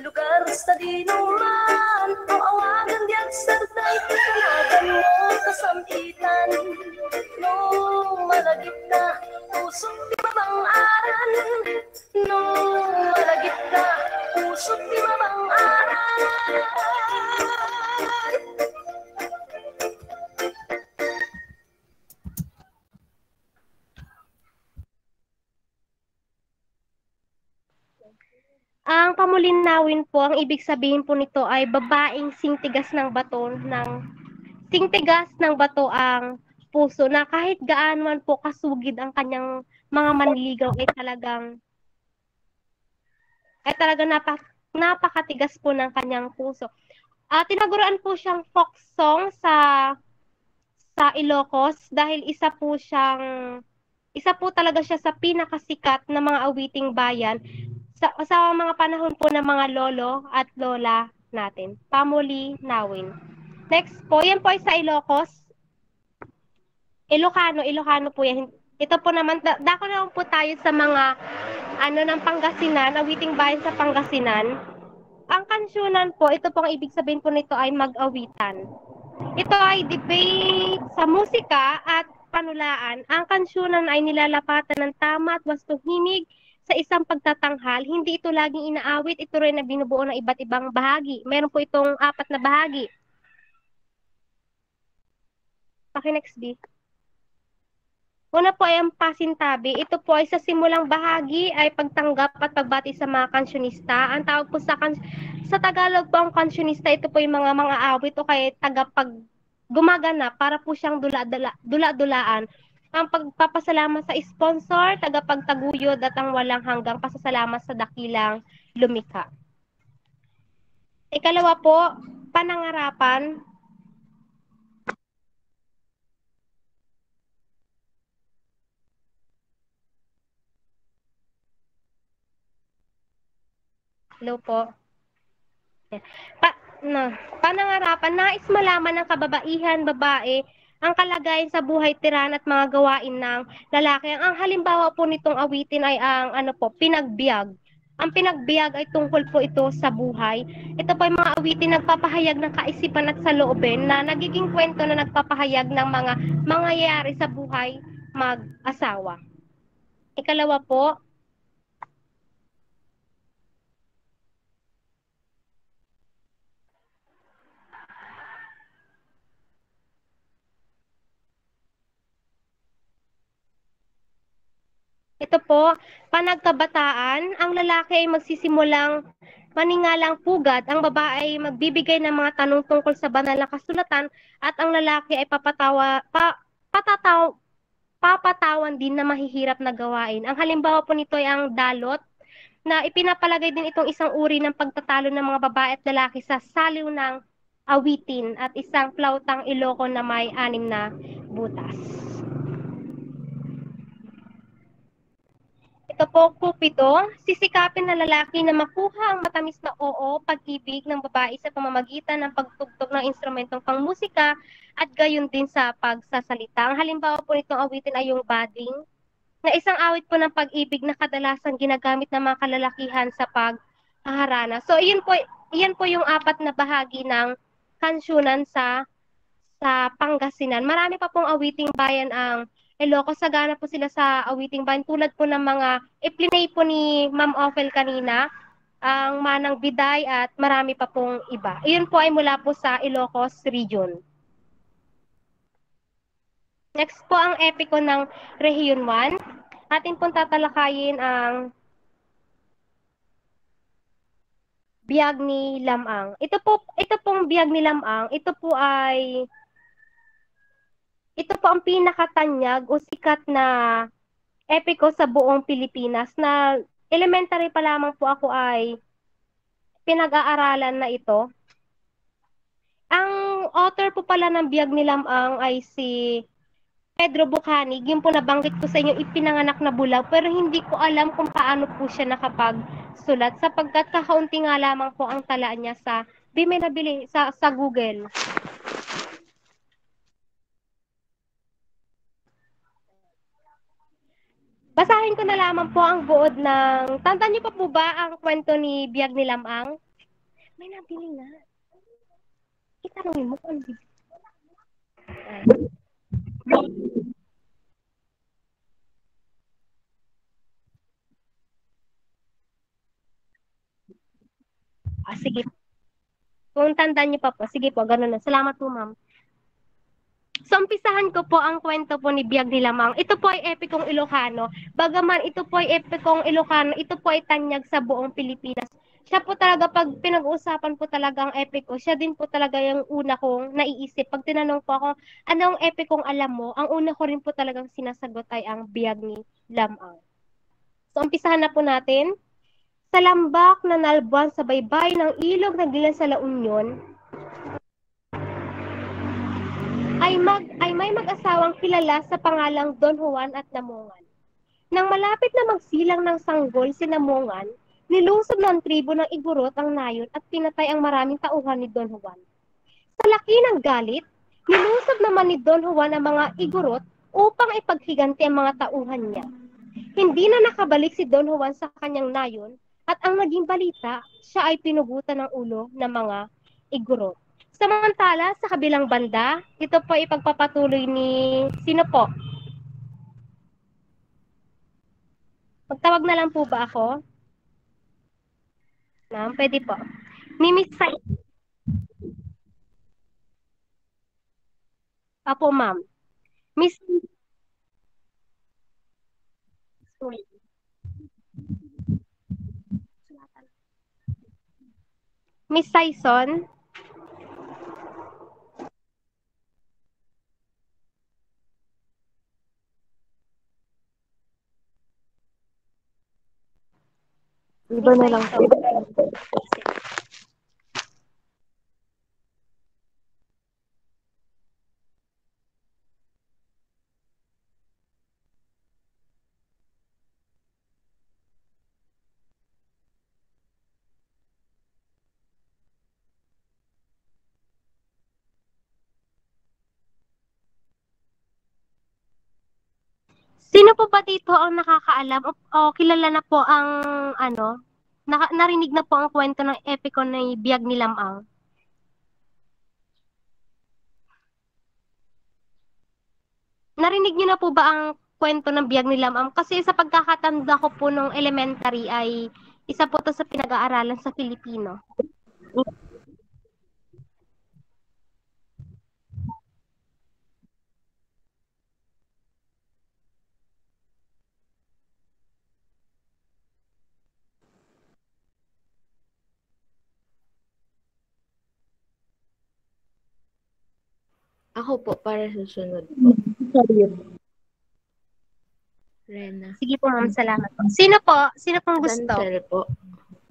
lugar sa dinuman o awagan diyan sarday tanagan mo kasampitan no malagit ka pusok di mabang-aran no malagit ka pusok di mabang-aran Ang pamulinawin po, ang ibig sabihin po nito ay babaeng singtigas ng bato ang puso na kahit gaano man po kasugid ang kanyang mga manligaw ay talagang napakatigas po ng kanyang puso. Tinaguruan po siyang folk song sa Ilocos dahil isa po talaga siya sa pinakasikat na mga awiting bayan sa mga panahon po ng mga lolo at lola natin. Pamulinawin. Next po, yan po ay sa Ilocos. Ilocano po yan. Ito po naman, dako naman po tayo sa mga ng Pangasinan, awiting bayan sa Pangasinan. Ang kansyunan po, ito pong ibig sabihin po nito ay mag-awitan. Ito ay debate sa musika at panulaan. Ang kansyunan ay nilalapatan ng tama at wastong himig sa isang pagtatanghal. Hindi ito laging inaawit, ito rin na binubuo ng iba't ibang bahagi. Meron po itong 4 na bahagi. Paki-next B. Una po ay ang pasintabi. Ito po ay sa simulang bahagi ay pagtanggap at pagbati sa mga kansyonista. Ang tawag po sa Tagalog po ang kansyonista, ito po yung mga awit o kaya gumagana para po siyang dula-dulaan. Ang pagpapasalamat sa sponsor, tagapagtaguyod at ang walang hanggang pasasalamat sa dakilang lumikha. Ikalawa po, panangarapan. Hello po. Panangarapan, nais malaman ng kababaihan, babae, ang kalagayan sa buhay tiran at mga gawain ng lalaki. Ang halimbawa po nitong awitin ay ang pinagbiag. Ang pinagbiag ay tungkol po ito sa buhay. Ito po ay mga awitin nagpapahayag ng kaisipan at saloobin na nagiging kwento na nagpapahayag ng mga mangyayari sa buhay mag-asawa. Ikalawa po, Ito po, panagkabataan, ang lalaki ay magsisimulang maningalang pugad, ang babae ay magbibigay ng mga tanong tungkol sa banal na kasulatan at ang lalaki ay papatawan din na mahihirap na gawain. Ang halimbawa po nito ay ang dalot na ipinapalagay din itong isang uri ng pagtatalo ng mga babae at lalaki sa saliw ng awitin at isang flautang Ilocos na may 6 na butas. Ito po, Cupido, sisikapin ng lalaki na makuha ang matamis na oo, pag-ibig ng babae sa pamamagitan ng pagtugtog ng instrumentong pangmusika at gayon din sa pagsasalita. Ang halimbawa po nitong awitin ay yung bading, na isang awit po ng pag-ibig na kadalasan ginagamit ng mga kalalakihan sa paghaharana. So, iyan po yung 4 na bahagi ng kansyunan sa Pangasinan. Marami pa pong awiting bayan ang Ilocos. Sagana po sila sa awiting bayan. Tulad po ng mga iplinay po ni Ma'am Ophel kanina, ang Manang Biday at marami pa pong iba. Iyon po ay mula po sa Ilocos Region. Next po ang epiko ng Rehiyon 1. Atin pong tatalakayin ang Biyag ni Lamang. Ito pong Biyag ni Lamang, ito po ang pinakatanyag o sikat na epiko sa buong Pilipinas na elementary pa lamang po ako ay pinag-aaralan na ito. Ang author po pala ng Biyag ni Lamang ay si Pedro Bucanig. Yung po nabanggit ko sa inyo, ipinanganak na Bulag, pero hindi ko alam kung paano po siya nakapagsulat sapagkat kakaunti nga lamang po ang tala niya di may nabili sa Google. Basahin ko na lamang po ang buod ng... Tandaan niyo pa po ba ang kwento ni Biyag ni Lamang? May nabili nga. Itanongin mo kung ano bibili. Sige. Kung tandaan niyo pa po, sige po, ganun na. Salamat po, ma'am. So, umpisahan ko po ang kwento po ni Biyag ni Lamang. Ito po ay epikong Ilocano. Bagaman ito po ay epikong Ilocano, ito po ay tanyag sa buong Pilipinas. Siya po talaga, pag pinag-uusapan po talaga ang epiko, siya din po talaga yung una kong naiisip. Pag tinanong po ako, anong epikong alam mo? Ang una ko rin po talagang sinasagot ay ang Biyag ni Lamang. So, umpisahan na po natin. Sa lambak na nalbuan sa baybay ng ilog na gilan sa La Union, ay may mag-asawang kilala sa pangalang Don Juan at Namongan. Nang malapit na magsilang ng sanggol si Namongan, nilusob ng tribo ng Igorot ang nayon at pinatay ang maraming tauhan ni Don Juan. Sa laki ng galit, nilusob naman ni Don Juan ang mga Igorot upang ipaghiganti ang mga tauhan niya. Hindi na nakabalik si Don Juan sa kanyang nayon at ang naging balita, siya ay pinugutan ng ulo ng mga Igorot. Samantala, sa kabilang banda, ito po ipagpapatuloy ni sino po? Magtawag na lang po ba ako? Ma'am, pwede po. Ni Miss Sai. Apo, ma'am. Miss Miss Saison. Iba na lang po. Sino po ba dito ang nakakaalam o kilala na po ang narinig na po ang kwento ng epiko ng Biyag ni Lamang? Narinig niyo na po ba ang kwento ng Biyag ni Lamang? Kasi sa pagkakatanda ko po nung elementary ay isa po to sa pinag-aaralan sa Filipino. Ako po, para susunod po. Rena. Sige po, ma'am. Salamat po. Sino po? Sino pong gusto? Dancel po.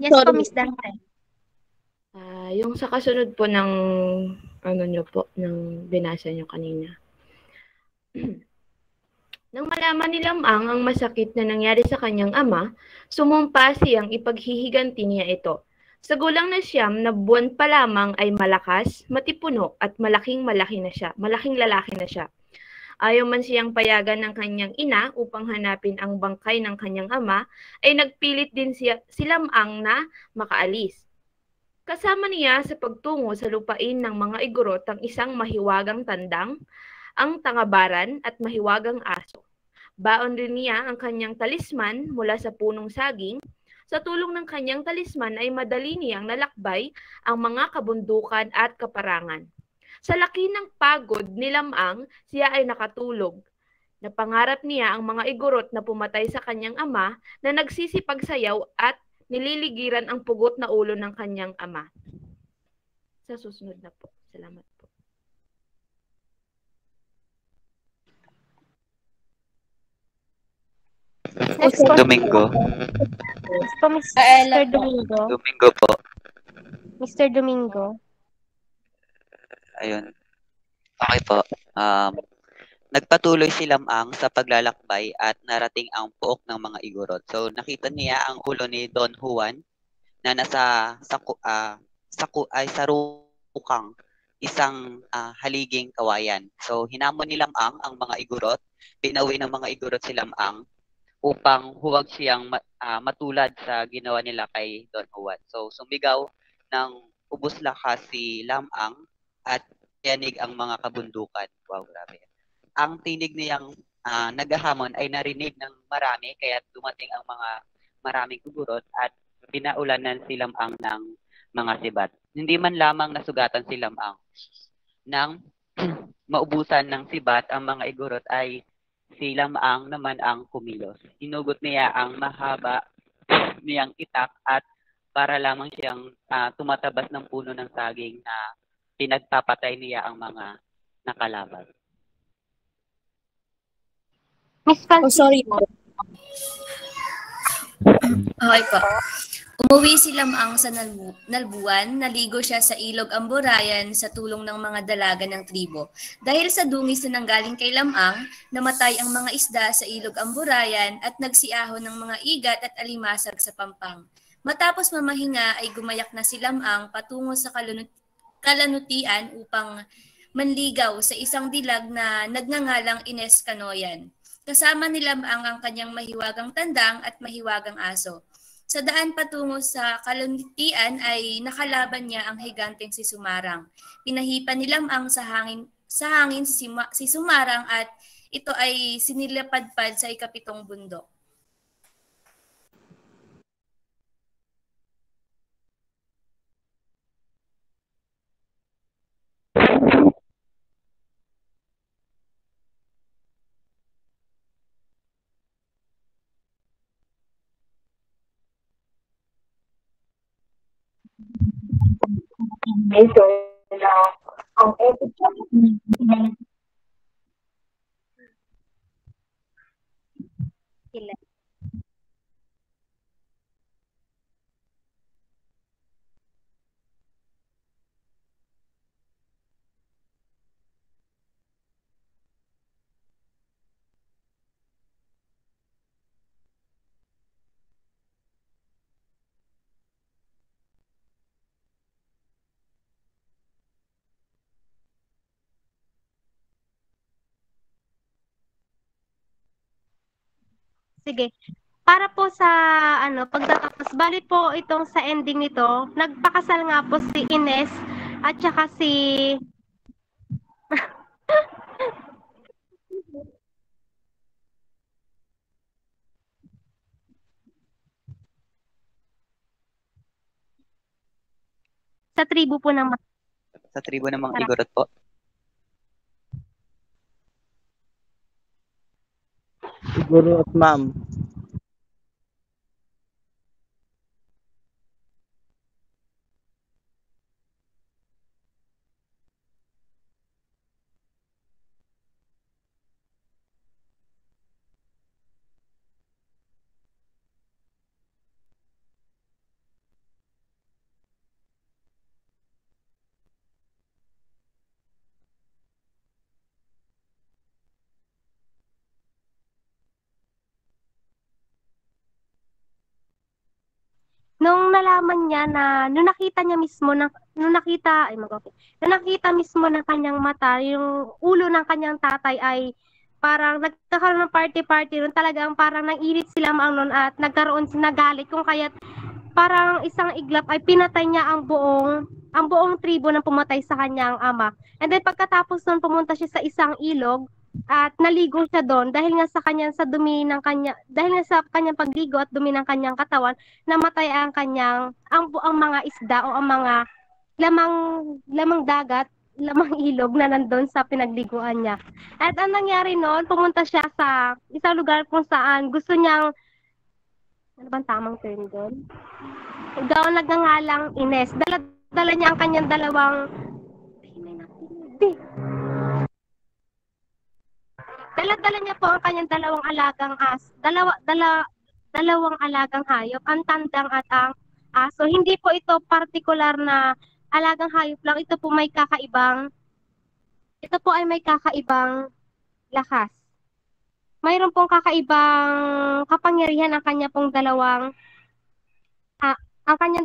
Yes po, Miss Dante. Yung sa kasunod po ng nyo po, ng binasa nyo kanina. Nang malaman ni Lamang ang masakit na nangyari sa kanyang ama, sumumpa siyang ipaghihiganti niya ito. Sa gulang na 9 na buwan pa lamang ay malakas, matipuno at malaking lalaki na siya. Ayaw man siyang payagan ng kanyang ina upang hanapin ang bangkay ng kanyang ama, ay nagpilit din si Lamang na makaalis. Kasama niya sa pagtungo sa lupain ng mga igorot ang isang mahiwagang tandang, ang tangabaran at mahiwagang aso. Baon din niya ang kanyang talisman mula sa punong saging. Sa tulong ng kanyang talisman ay madali niyang nalakbay ang mga kabundukan at kaparangan. Sa laki ng pagod ni Lamang, siya ay nakatulog. Napangarap niya ang mga igorot na pumatay sa kanyang ama na nagsisipagsayaw at nililigiran ang pugot na ulo ng kanyang ama. Sa susunod na po. Salamat po. Next po. Domingo. Next po, Mr. Domingo. Domingo po. Mr. Domingo. Ayun. Okay po. Nagpatuloy si Lamang sa paglalakbay at narating ang pook ng mga igorot. So nakita niya ang ulo ni Don Juan na nasa sarukang isang haliging kawayan. So hinamon ni Lamang ang mga igorot, pinauwi ng mga igorot si Lamang upang huwag siyang matulad sa ginawa nila kay Don Juan. So sumigaw ng ubos lakas si Lamang at yanig ang mga kabundukan. Wow, grabe. Ang tinig niyang naghahamon ay narinig ng marami kaya dumating ang mga maraming igorot at pinaulanan si Lamang ng mga sibat. Hindi man lamang nasugatan si Lamang. Nang maubusan ng sibat ang mga igorot ay si Lamang naman ang kumilos. Inugot niya ang mahaba niyang itak at para lamang siyang tumatabas ng puno ng saging na pinagpapatay niya ang mga nakalaban. Miss Francis. sorry. Okay po. Umuwi si Lamang sa Nalbuan, naligo siya sa ilog Amburayan sa tulong ng mga dalaga ng tribo. Dahil sa dungis na nanggaling kay Lamang, namatay ang mga isda sa ilog Amburayan at nagsiahon ng mga igat at alimasag sa pampang. Matapos mamahinga ay gumayak na si Lamang patungo sa kalanutian upang manligaw sa isang dilag na nagngangalang Ines Canoyan. Kasama ni Lamang ang kanyang mahiwagang tandang at mahiwagang aso. Sa daan patungo sa kalanutian ay nakalaban niya ang higanteng si Sumarang. Pinahipan ni Lamang sa hangin si Sumarang at ito ay sinilapadpad sa ikapitong bundok. Sige. Para po sa pagtatapos, bali po itong sa ending nito, nagpakasal nga po si Ines at saka si sa tribo po ng Sa tribo ng mga igorot po. Siguro at ma'am. nung nalaman niya na nung nakita niya mismo nung nakita mismo ng kanyang mata, yung ulo ng kanyang tatay ay parang nagkakaroon ng party ron, talagang parang nang-init sila noon at nagkaroon nagalit kung kaya't parang isang iglap ay pinatay niya ang buong tribo na pumatay sa kanyang ama. And then pagkatapos nun pumunta siya sa isang ilog at naligo siya doon dahil nga sa kanyang pagligo at dumi ng kanyang katawan, namatay ang mga isda o ang mga lamang dagat, lamang ilog na nandun sa pinagliguan niya. At ang nangyari noon, pumunta siya sa isang lugar kung saan gusto niyang, ano bang tamang term doon? Doon nagngangalang Ines. Dala niya ang kanyang dalawang Dala-dala niya po ang kanyang dalawang alagang dalawang alagang hayop, ang tandang at ang aso. Hindi po ito partikular na alagang hayop lang. Ito po ay may kakaibang lakas. Mayroon pong kakaibang kapangyarihan ang kanyang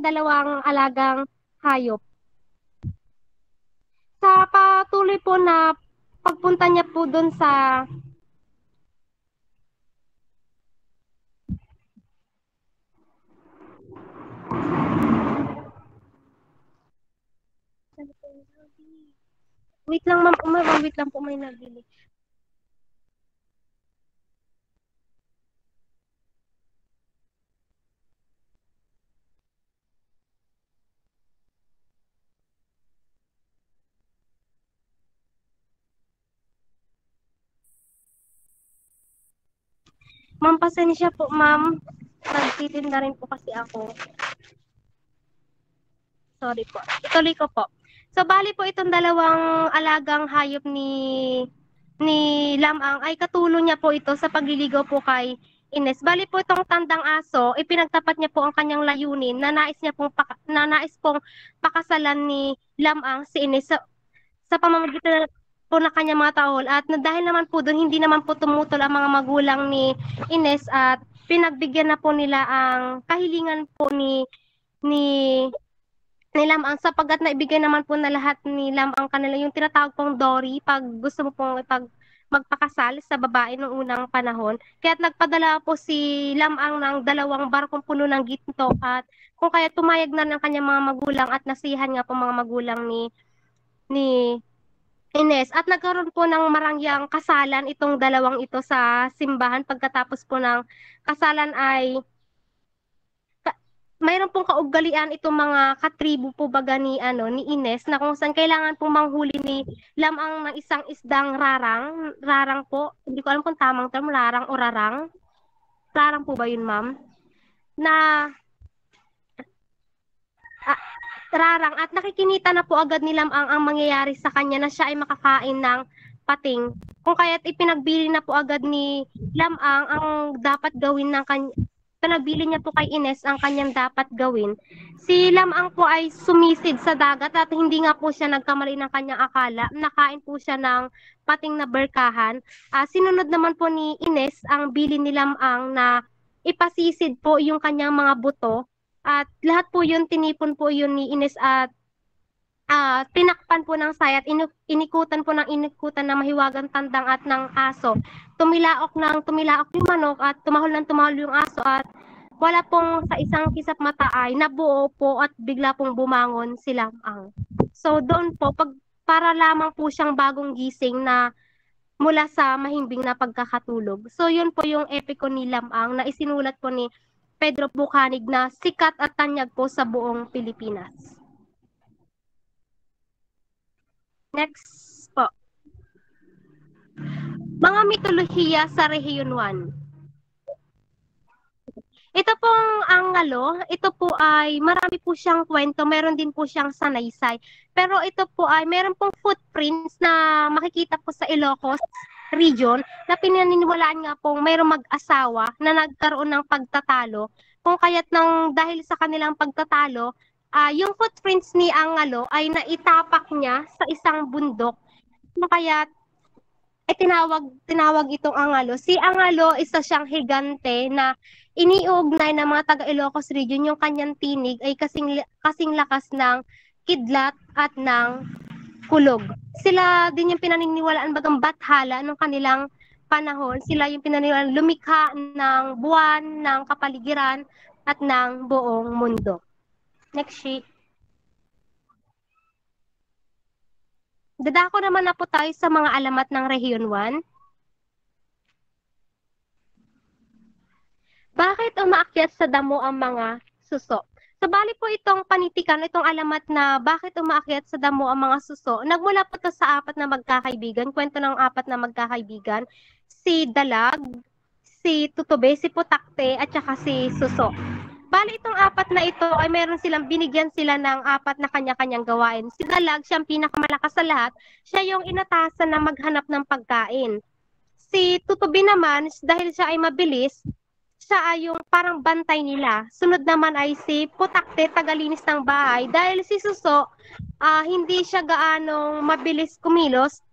dalawang alagang hayop. Sa patuloy po na pagpunta niya po doon sa Wait lang ma'am, wait lang po, may nabili. Ma'am, pasensya po, ma'am. Nagtitinda rin po kasi ako. Sorry po. Ituloy ko po. So, bali po itong dalawang alagang hayop ni Lamang ay katulong niya po ito sa pagliligaw po kay Ines. Bali po itong tandang aso, ipinagtapat niya po ang kanyang layunin na nais pong pakasalan ni Lamang si Ines sa pamamagitan po na kanyang mga taol. At dahil naman po doon, hindi naman po tumutol ang mga magulang ni Ines at pinagbigyan na po nila ang kahilingan po ni Lamang sapagkat naibigay naman po na lahat ni Lamang kanila yung tinatawag pong Dory pag gusto mo pong magpakasal sa babae noong unang panahon. Kaya nagpadala po si Lamang ng 2 barkong puno ng ginto at kung kaya tumayag na ng kanyang mga magulang at nasihan nga po mga magulang ni Ines. At nagkaroon po ng marangyang kasalan itong dalawang ito sa simbahan. Pagkatapos po ng kasalan ay mayroon pong kaugalian itong mga katribo po baga ni Ines na kung saan kailangan pong manghuli ni Lamang ng isang isdang rarang po. Hindi ko alam kung tamang term, larang o rarang. Rarang po ba yun, ma'am? Rarang at nakikinita na po agad ni Lamang ang mangyayari sa kanya na siya ay makakain ng pating. Kung kaya't ipinagbili na po agad ni Lamang ang dapat gawin ng kanya. Pinabili niya po kay Ines ang kanyang dapat gawin. Si Lamang po ay sumisid sa dagat at hindi nga po siya nagkamali ng kanyang akala. Nakain po siya ng pating na berkahan. Sinunod naman po ni Ines ang bili ni Lamang na ipasisid po yung kanyang mga buto. At lahat po yun, tinipon po yun ni Ines at tinakpan po ng sayat, inikutan ng mahiwagang tandang at ng aso. Tumilaok yung manok at tumahol yung aso at wala pong sa isang kisap mata ay nabuo po at bigla pong bumangon si Lamang. So doon po, para lamang po siyang bagong gising na mula sa mahimbing na pagkakatulog. So yun po yung epiko ni Lamang na isinulat po ni Pedro Bucanig na sikat at tanyag po sa buong Pilipinas. Next po. Mga mitolohiya sa Rehiyon 1. Ito pong Angalo, ito po ay marami po siyang kwento, meron din po siyang sanaysay. Pero ito po ay meron pong footprints na makikita po sa Ilocos region na pinaniniwalaan nga pong mayroong mag-asawa na nagkaroon ng pagtatalo. Kung kaya't dahil sa kanilang pagtatalo, yung footprints ni Angalo ay naitapak niya sa isang bundok. Kung kaya't ay tinawag itong Angalo. Si Angalo, isa siyang higante na iniuugnay ng mga taga Ilocos Region. Yung kanyang tinig ay kasing lakas ng kidlat at ng kulog. Sila din yung pinaniniwalaan bagang bathala nung kanilang panahon. Sila yung pinaniniwalaan lumikha ng buwan, ng kapaligiran at ng buong mundo. Next sheet. Dadako naman na po tayo sa mga alamat ng Rehiyon 1. Bakit umaakyat sa damo ang mga suso? So, bali po itong panitikan, itong alamat na bakit umaakyat sa damo ang mga suso. Nagmula po ito sa 4 na magkakaibigan, kwento ng 4 na magkakaibigan, si Dalag, si Tutube, si Putakte, at saka si Suso. Bali itong 4 na ito ay meron silang, binigyan sila ng 4 na kanya-kanyang gawain. Si Dalag, siyang pinakamalakas sa lahat, siya yung inatasan na maghanap ng pagkain. Si Tutube naman, dahil siya ay mabilis, siya ay yung parang bantay nila. Sunod naman ay si Putakte, tagalinis ng bahay. Dahil si Suso, hindi siya gaanong mabilis kumilos,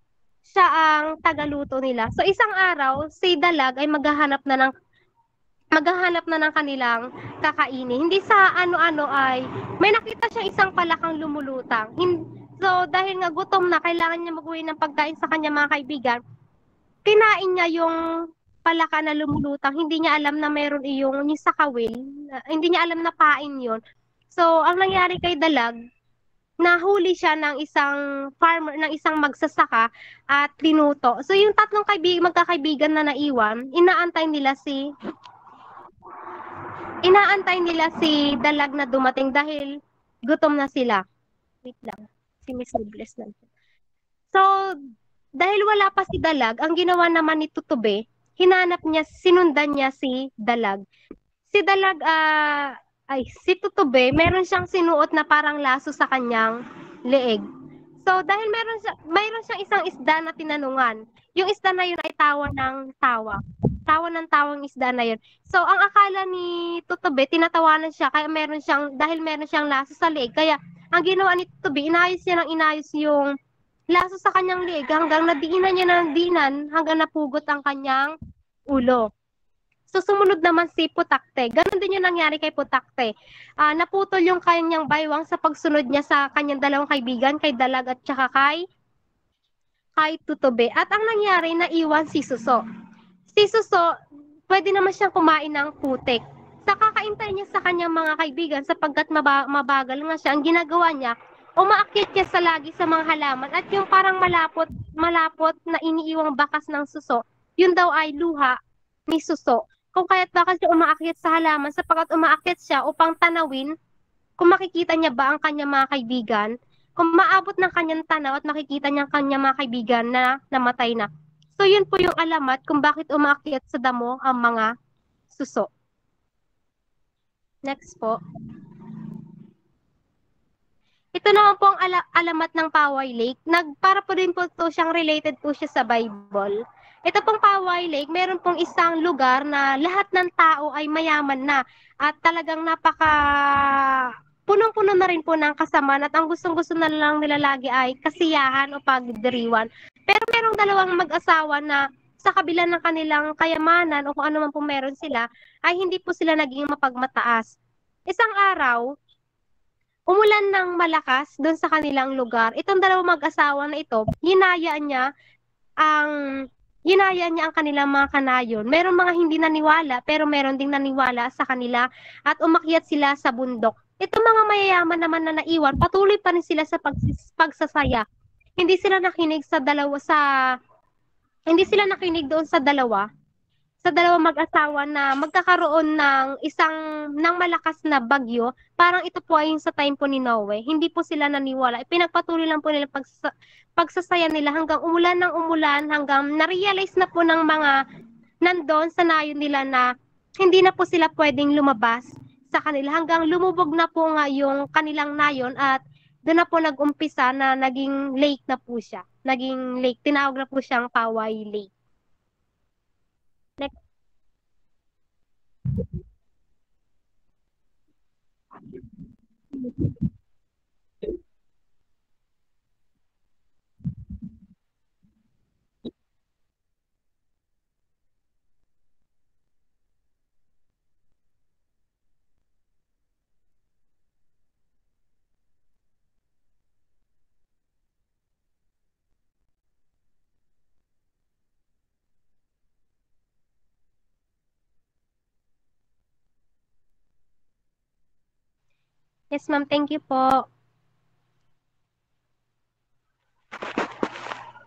siya ang tagaluto nila. So isang araw, si Dalag ay maghahanap na ng kanilang kakainin. Hindi sa ano-ano ay may nakita siyang isang palakang lumulutang. So dahil nga gutom na, kailangan niya mag-uwi ng pagkain sa kanya mga kaibigan. Kinain niya yung palaka na lumulutang, hindi niya alam na meron yung sa kawil, hindi niya alam na pain yon. So, ang nangyari kay Dalag, nahuli siya ng isang farmer, ng isang magsasaka at linuto. So, yung tatlong magkakaibigan na naiwan, inaantay nila si Dalag na dumating dahil gutom na sila. Wait lang, si Miss Robles na. So, dahil wala pa si Dalag, ang ginawa naman ni Tutube, sinundan niya si Dalag. Si Tutube, meron siyang sinuot na parang laso sa kanyang leeg. So, dahil mayroon siyang isang isda na tinanungan. Yung isda na yun ay tawa ng tawa. Tawa ng tawang isda na yun. So, ang akala ni Tutube, tinatawanan siya, dahil meron siyang laso sa leeg. Kaya, ang ginawa ni Tutube, inayos yung laso sa kanyang leeg hanggang nadiinan niya ng diinan hanggang napugot ang kanyang ulo. So, sumunod naman si Putakte. Ganon din yung nangyari kay Putakte. Naputol yung kanyang baywang sa pagsunod niya sa kanyang dalawang kaibigan, kay Dalag at saka kay Tutube. At ang nangyari, naiwan si Suso. Si Suso, pwede naman siyang kumain ng putik. Sa kakaintay niya sa kanyang mga kaibigan, sapagkat mabagal nga siya, ang ginagawa niya, umaakyat siya lagi sa mga halaman at yung parang malapot na iniiwang bakas ng suso, yun daw ay luha ni Suso. Kung kaya't bakit siya umaakyat sa halaman, sapagkat umaakyat siya upang tanawin kung makikita niya ba ang kanyang mga kaibigan, kung maabot ng kanyang tanaw at makikita niya ang kanyang mga kaibigan na namatay na. So yun po yung alamat kung bakit umaakyat sa damo ang mga suso. Next po. Ito naman po ang alamat ng Poway Lake. Para po din po ito siyang related po siya sa Bible. Ito pong Poway Lake, meron pong isang lugar na lahat ng tao ay mayaman na at talagang punong-puno na rin po ng kasamaan at ang gustong-gusto na lang nila lagi ay kasiyahan o pagdiriwan. Pero merong dalawang mag-asawa na sa kabila ng kanilang kayamanan o kung ano man po meron sila, ay hindi po sila naging mapagmataas. Isang araw, umulan ng malakas doon sa kanilang lugar. Itong dalawang mag-asawa na ito, hinaya niya ang kanilang mga kanayon. Merong mga hindi naniwala, pero meron ding naniwala sa kanila at umakyat sila sa bundok. Itong mga mayayaman naman na naiwan, patuloy pa rin sila sa pagsasaya. Hindi sila nakinig doon sa dalawang mag-asawa na magkakaroon ng malakas na bagyo. Parang ito po ay sa time po ni Noe. Hindi po sila naniwala. Pinagpatuloy lang po nila pagsasaya nila hanggang umulan ng umulan, hanggang na-realize na po ng mga nandoon sa nayon nila na hindi na po sila pwedeng lumabas sa kanila. Hanggang lumubog na po nga yung kanilang nayon at doon na po nag-umpisa na naging lake na po siya. Naging lake. Tinawag na po siyang Poway Lake. Next. Yes, ma'am. Thank you po.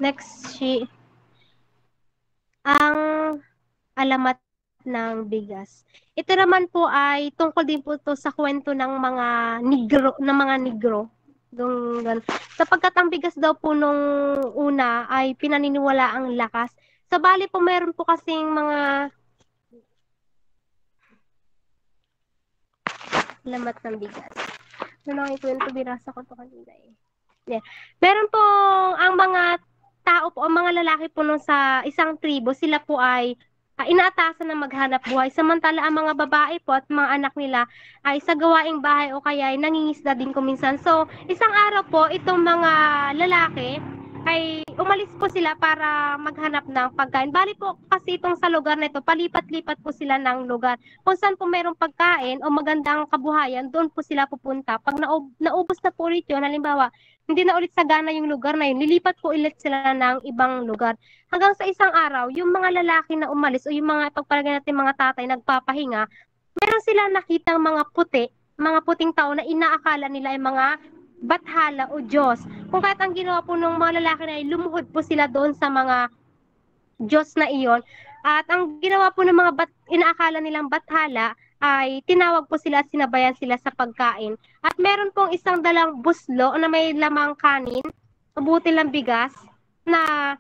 Next sheet. Ang alamat ng bigas. Ito naman po ay tungkol din po to sa kwento ng mga negro. Sapagkat ang bigas daw po nung una ay pinaniniwala ang lakas. Sa bali po meron po kasing mga alamat ng bigas. Kwento binasa ko to kanina eh. Yeah. Meron po ang mga tao po, ang mga lalaki po nung sa isang tribo, sila po ay inaatasan na maghanap buhay. Samantala ang mga babae po at mga anak nila ay sa gawaing bahay o kaya ay nangingisda din kuminsan. So, isang araw po, itong mga lalaki ay umalis po sila para maghanap ng pagkain. Bali po kasi itong sa lugar na ito, palipat-lipat po sila ng lugar. Kung saan po mayroong pagkain o magandang kabuhayan, doon po sila pupunta. Pag naubos na po ulit yun, halimbawa, hindi na ulit sagana yung lugar na yun, lilipat po ulit sila ng ibang lugar. Hanggang sa isang araw, yung mga lalaki na umalis o yung mga pagpalagay natin mga tatay nagpapahinga, meron silang nakitang mga puting tao na inaakala nila ay mga bathala o Diyos. Kung kahit ang ginawa po ng mga lalaki na ay lumuhod po sila doon sa mga Diyos na iyon. At ang ginawa po ng mga inaakala nilang bathala ay tinawag po sila at sinabayan sila sa pagkain. At meron pong isang dalang buslo na may lamang kanin, butil ng bigas, na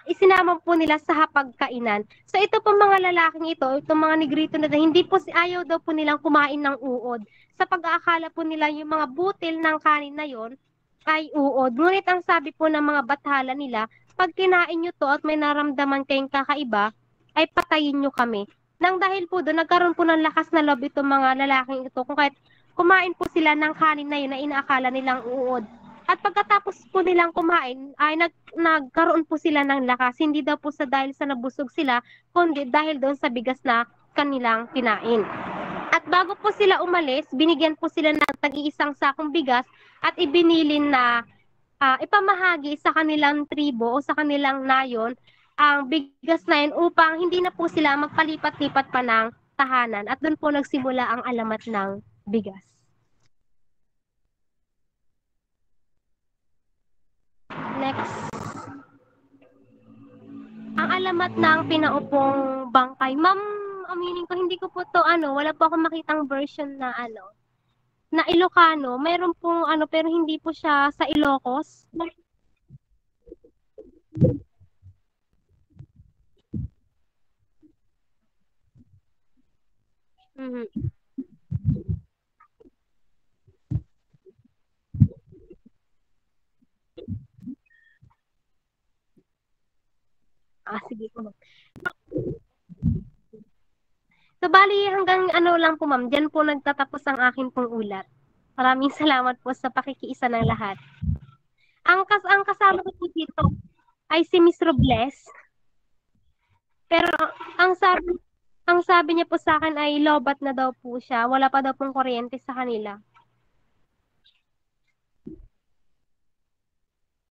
isinama po nila sa hapagkainan. So ito po mga lalaking ito, itong mga negrito na hindi po ayaw daw po nilang kumain ng uod. Sa pag-aakala po nila yung mga butil ng kanin na yon ay uod. Ngunit ang sabi po ng mga bathala nila, pag kinain nyo to at may naramdaman kayong kakaiba, ay patayin nyo kami. Nang dahil po doon, nagkaroon po ng lakas na loob itong mga lalaking ito kung kahit kumain po sila ng kanin na yun na inaakala nilang uod. At pagkatapos po nilang kumain, ay nagkaroon po sila ng lakas. Hindi daw po dahil sa nabusog sila, kundi dahil doon sa bigas na kanilang kinain. At bago po sila umalis, binigyan po sila ng tag-iisang sakong bigas at ibinilin na ipamahagi sa kanilang tribo o sa kanilang nayon ang bigas na yun upang hindi na po sila magpalipat-lipat pa ng tahanan. At doon po nagsimula ang alamat ng bigas. Next. Ang alamat ng pinaupong bangkay. Ma'am, aminin ko, hindi ko po to wala po akong makitang version na na Ilocano. Meron pong pero hindi po siya sa Ilocos. Mhm. Sige po. So, bali hanggang lang po ma'am, dyan po nagtatapos ang akin pong ulat. Maraming salamat po sa pakikiisa ng lahat. Ang kasama ko po dito ay si Miss Robles. Pero ang sabi niya po sa akin ay lobat na daw po siya. Wala pa daw pong kuryente sa kanila.